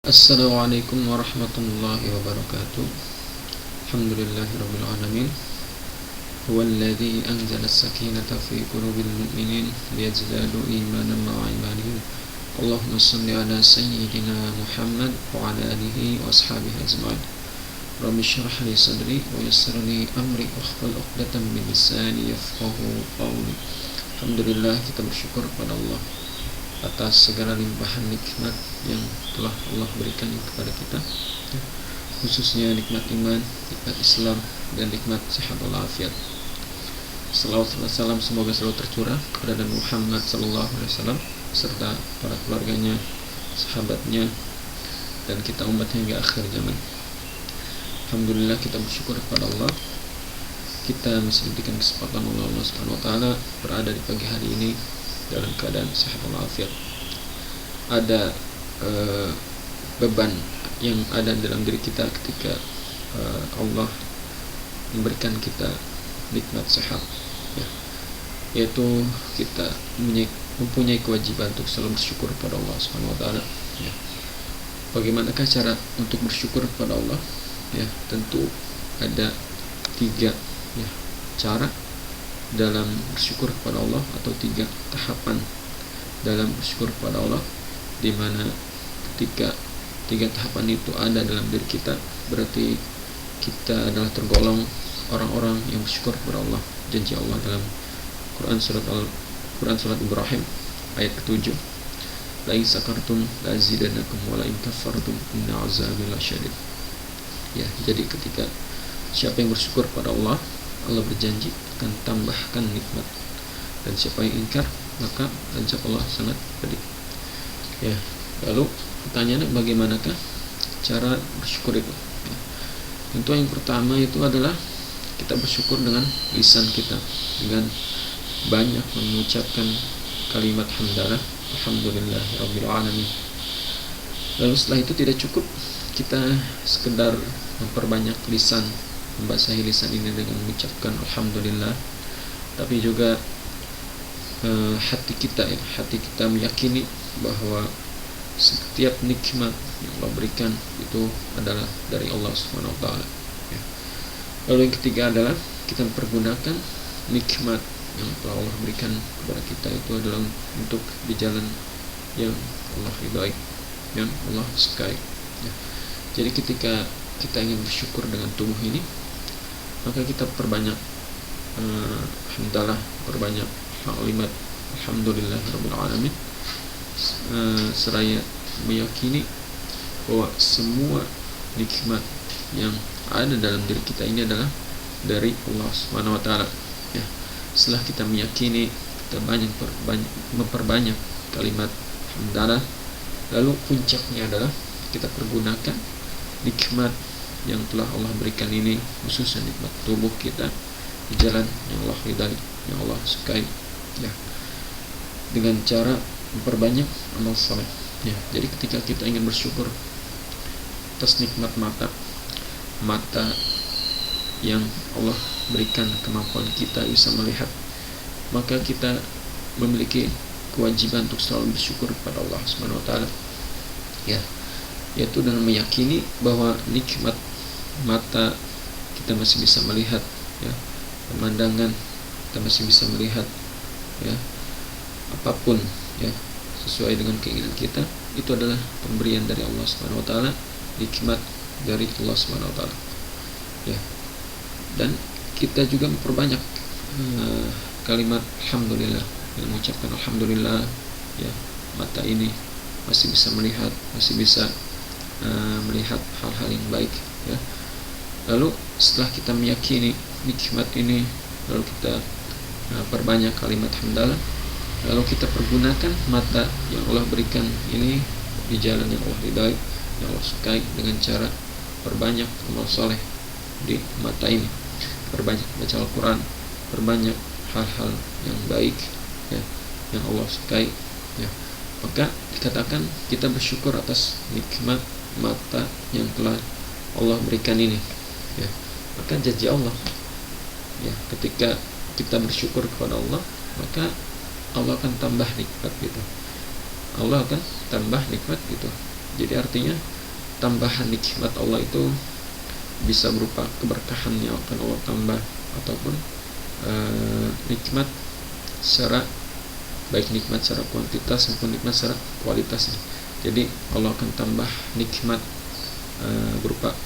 Assalamualaikum warahmatullahi wabarakatuh. Alhamdulillahirabbil alamin. Huwallazi anzala as-sakinata fi qulubil mu'minin liyazdadu imanan ma'a imanihim. Allahumma shalli ala sayyidina Muhammad wa ala alihi wa ashabihi ajma'in. Rabbi shrah li sadri wa yassir li amri wahlul 'uqdatam min lisani yafqahu qawli. Alhamdulillah, kita bersyukur kepada Allah atas segala limpahan nikmat yang telah Allah berikan kepada kita, khususnya nikmat iman, nikmat Islam, dan nikmat sehat walafiat. Salawat dan salam semoga selalu tercurah kepada Nabi Muhammad SAW serta para keluarganya, sahabatnya, dan kita umatnya hingga akhir zaman. Alhamdulillah, kita bersyukur kepada Allah. Kita masih diberikan kesempatan oleh Allah Subhanahu Wa Taala berada di pagi hari ini dalam keadaan sehat walafiat. Ada beban yang ada dalam diri kita ketika Allah memberikan kita nikmat sehat, ya, yaitu kita mempunyai kewajiban untuk selalu bersyukur kepada Allah Subhanahu Wa Taala. Ya. Bagaimanakah cara untuk bersyukur kepada Allah? Ya, tentu ada tiga, ya, cara dalam bersyukur kepada Allah, atau tiga tahapan dalam bersyukur kepada Allah, di mana ketika tiga tahapan itu ada dalam diri kita, berarti kita adalah tergolong orang-orang yang bersyukur kepada Allah. Janji Allah dalam Quran surat Ibrahim ayat ke-7, la in sakartum la azidannakum wa la in kafartum inna azabi lasyadid. Ya, jadi ketika siapa yang bersyukur kepada Allah, Allah berjanji akan tambahkan nikmat, dan siapa yang ingkar maka azab Allah sangat pedih. Ya, lalu pertanyaannya, bagaimanakah cara bersyukur itu? Ya, tentu yang pertama itu adalah kita bersyukur dengan lisan kita, dengan banyak mengucapkan kalimat hamdalah, alhamdulillahirabbil alamin. Lalu setelah itu tidak cukup kita sekedar memperbanyak lisan, membasahi lisan ini dengan mengucapkan alhamdulillah, tapi juga hati kita meyakini bahwa setiap nikmat yang Allah berikan itu adalah dari Allah Subhanahu Wa Taala. Ya. Lalu yang ketiga adalah kita mempergunakan nikmat yang telah Allah berikan kepada kita itu adalah untuk di jalan yang Allah ridhai, yang Allah sukai. Ya. Jadi ketika kita ingin bersyukur dengan tubuh ini, maka kita perbanyak hamdalah, perbanyak kalimat alhamdulillahirabbil alamin, seraya meyakini bahwa semua nikmat yang ada dalam diri kita ini adalah dari Allah Subhanahu Wa Taala. Ya, setelah kita meyakini, kita memperbanyak kalimat hamdalah, lalu puncaknya adalah kita pergunakan nikmat yang telah Allah berikan ini, khususnya nikmat tubuh kita, di jalan yang Allah ridhai, yang Allah sukai, ya, dengan cara memperbanyak amal saleh. Ya, jadi ketika kita ingin bersyukur atas nikmat mata yang Allah berikan kemampuan kita bisa melihat, maka kita memiliki kewajiban untuk selalu bersyukur kepada Allah Subhanahu Wa Taala. Ya, yaitu dengan meyakini bahwa nikmat mata kita masih bisa melihat, ya, pemandangan kita masih bisa melihat, ya, apapun, ya, sesuai dengan keinginan kita, itu adalah pemberian dari Allah Subhanahu Wa Taala, nikmat dari Allah Subhanahu Wa Taala. Ya, dan kita juga memperbanyak kalimat alhamdulillah, dengan mengucapkan alhamdulillah, ya, mata ini masih bisa melihat, masih bisa melihat hal-hal yang baik, ya. Lalu setelah kita meyakini nikmat ini, lalu kita perbanyak kalimat hamdalah, lalu kita pergunakan mata yang Allah berikan ini di jalan yang Allah ridhai, yang Allah sukai, dengan cara perbanyak amal saleh di mata ini, perbanyak baca Al-Quran, perbanyak hal-hal yang baik, ya, yang Allah sukai, ya, maka dikatakan kita bersyukur atas nikmat mata yang telah Allah berikan ini. Ya, maka janji Allah, ya, ketika kita bersyukur kepada Allah, maka Allah akan tambah nikmat gitu. Allah akan tambah nikmat gitu. Jadi artinya tambahan nikmat Allah itu bisa berupa keberkahan yang akan Allah tambah, ataupun nikmat secara baik nikmat secara kuantitas maupun nikmat secara kualitas. Jadi Allah akan tambah nikmat berupa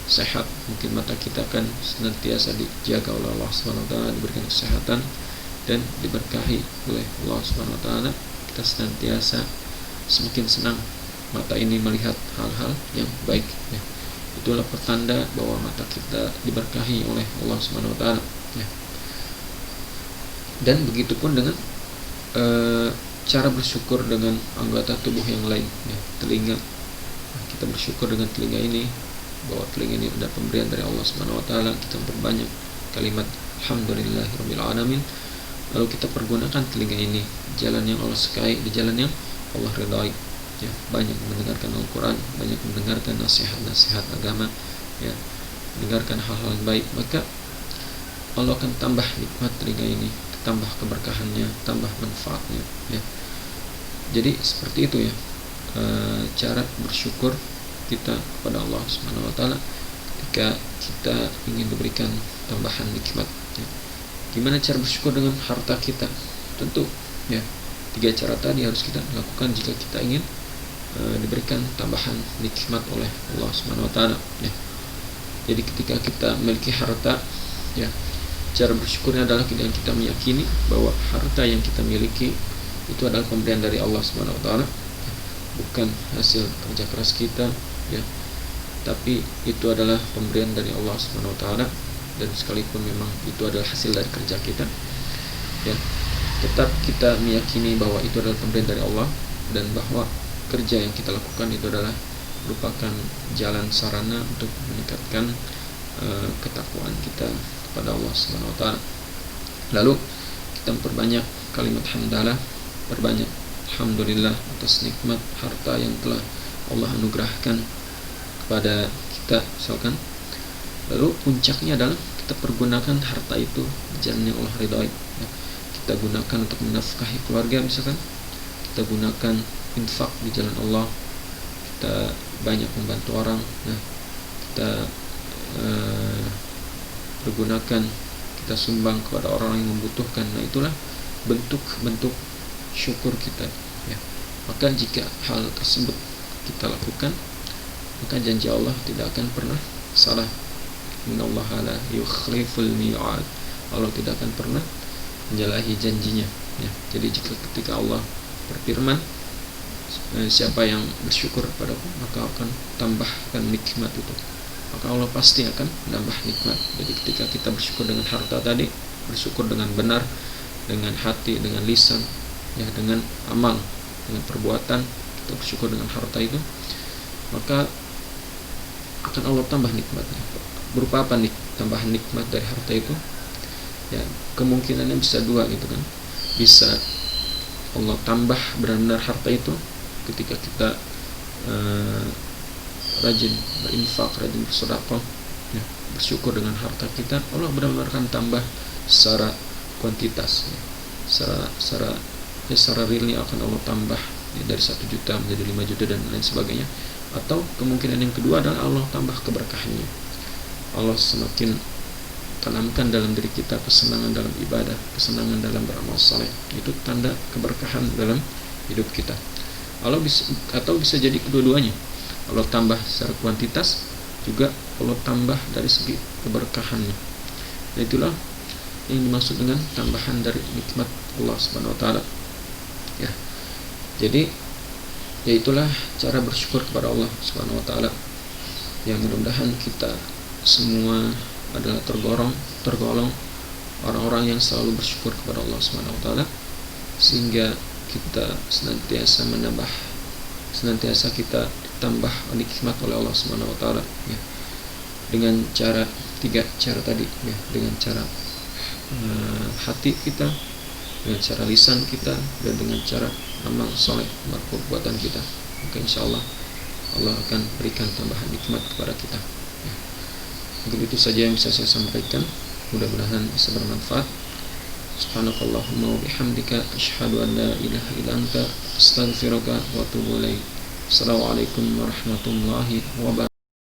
sehat. Mungkin mata kita akan senantiasa dijaga oleh Allah SWT, diberikan kesehatan dan diberkahi oleh Allah SWT. Kita senantiasa semakin senang mata ini melihat hal-hal yang baik, ya. Itulah pertanda bahwa mata kita diberkahi oleh Allah SWT, ya. Dan begitupun dengan cara bersyukur dengan anggota tubuh yang lain, ya. Telinga, kita bersyukur dengan telinga ini, bahwa telinga ini ada pemberian dari Allah SWT. Kita perbanyak kalimat alhamdulillahirabbil alamin. Lalu kita pergunakan telinga ini jalan yang Allah sukai, di jalan yang Allah ridhai, ya. Banyak mendengarkan Al-Quran, banyak mendengarkan nasihat-nasihat agama, ya. Mendengarkan hal-hal yang baik, maka Allah akan tambah nikmat telinga ini, tambah keberkahannya, tambah manfaatnya, ya. Jadi seperti itu, ya, cara bersyukur kita kepada Allah Subhanahu wa taala ketika kita ingin diberikan tambahan nikmat, ya. Gimana cara bersyukur dengan harta kita? Tentu, ya, 3 cara tadi harus kita lakukan jika kita ingin diberikan tambahan nikmat oleh Allah Subhanahu wa taala, ya. Jadi ketika kita memiliki harta, ya, cara bersyukurnya adalah kita meyakini bahwa harta yang kita miliki itu adalah pemberian dari Allah Subhanahu wa taala, bukan hasil kerja keras kita, ya, tapi itu adalah pemberian dari Allah Subhanahu wa taala. Dan sekalipun memang itu adalah hasil dari kerja kita, ya, tetap kita meyakini bahwa itu adalah pemberian dari Allah, dan bahwa kerja yang kita lakukan itu adalah merupakan jalan sarana untuk meningkatkan ketakwaan kita kepada Allah Subhanahu wa taala. Lalu kita memperbanyak kalimat hamdalah, perbanyak alhamdulillah atas nikmat harta yang telah Allah anugerahkan kepada kita, misalkan. Lalu puncaknya adalah kita pergunakan harta itu di jalan yang Allah ridhai, ya. Kita gunakan untuk menafkahi keluarga, misalkan. Kita gunakan infak di jalan Allah, kita banyak membantu orang, nah, kita pergunakan, kita sumbang kepada orang yang membutuhkan. Nah, itulah bentuk-bentuk syukur kita, ya. Maka jika hal tersebut kita lakukan, maka janji Allah tidak akan pernah salah. Innallaha la yukhliful mi'ad. Allah tidak akan pernah menyalahi janjinya, ya. Jadi ketika Allah berfirman, siapa yang bersyukur padaku maka akan tambahkan nikmat itu, maka Allah pasti akan menambah nikmat. Jadi ketika kita bersyukur dengan harta tadi, bersyukur dengan benar, dengan hati, dengan lisan, ya, dengan amal, dengan perbuatan, kita bersyukur dengan harta itu, maka akan Allah tambah nikmatnya. Berupa apa nih tambahan nikmat dari harta itu? Ya, kemungkinannya bisa 2, gitu kan. Bisa Allah tambah benar-benar harta itu ketika kita rajin berinfak, rajin bersedekah, ya, bersyukur dengan harta kita. Allah benar-benar akan tambah secara kuantitas, ya. Secara realnya akan Allah tambah, ya, dari 1 juta menjadi 5 juta dan lain sebagainya. Atau kemungkinan yang kedua adalah Allah tambah keberkahannya. Allah semakin tanamkan dalam diri kita kesenangan dalam ibadah, kesenangan dalam beramal saleh. Itu tanda keberkahan dalam hidup kita. Atau bisa jadi kedua-duanya. Allah tambah secara kuantitas, juga Allah tambah dari segi keberkahannya. Nah, itulah yang dimaksud dengan tambahan dari nikmat Allah Subhanahu wa taala, ya. Jadi, ya, itulah cara bersyukur kepada Allah Subhanahu wa taala. Yang mudah-mudahan kita semua adalah tergolong orang-orang yang selalu bersyukur kepada Allah Subhanahu wa taala, sehingga kita senantiasa kita ditambah nikmat oleh Allah Subhanahu wa taala, ya. Dengan 3 cara tadi, ya, dengan cara hati kita, dengan cara lisan kita, dan dengan cara amal soleh, perbuatan kita. Maka insya Allah akan berikan tambahan nikmat kepada kita, ya. Mungkin itu saja yang bisa saya sampaikan, mudah-mudahan bisa bermanfaat. Subhanakallahumma wa bihamdika asyhadu an la ilaha illa anta astaghfiruka wa atubu ilaik. Assalamualaikum warahmatullahi wabarakatuh.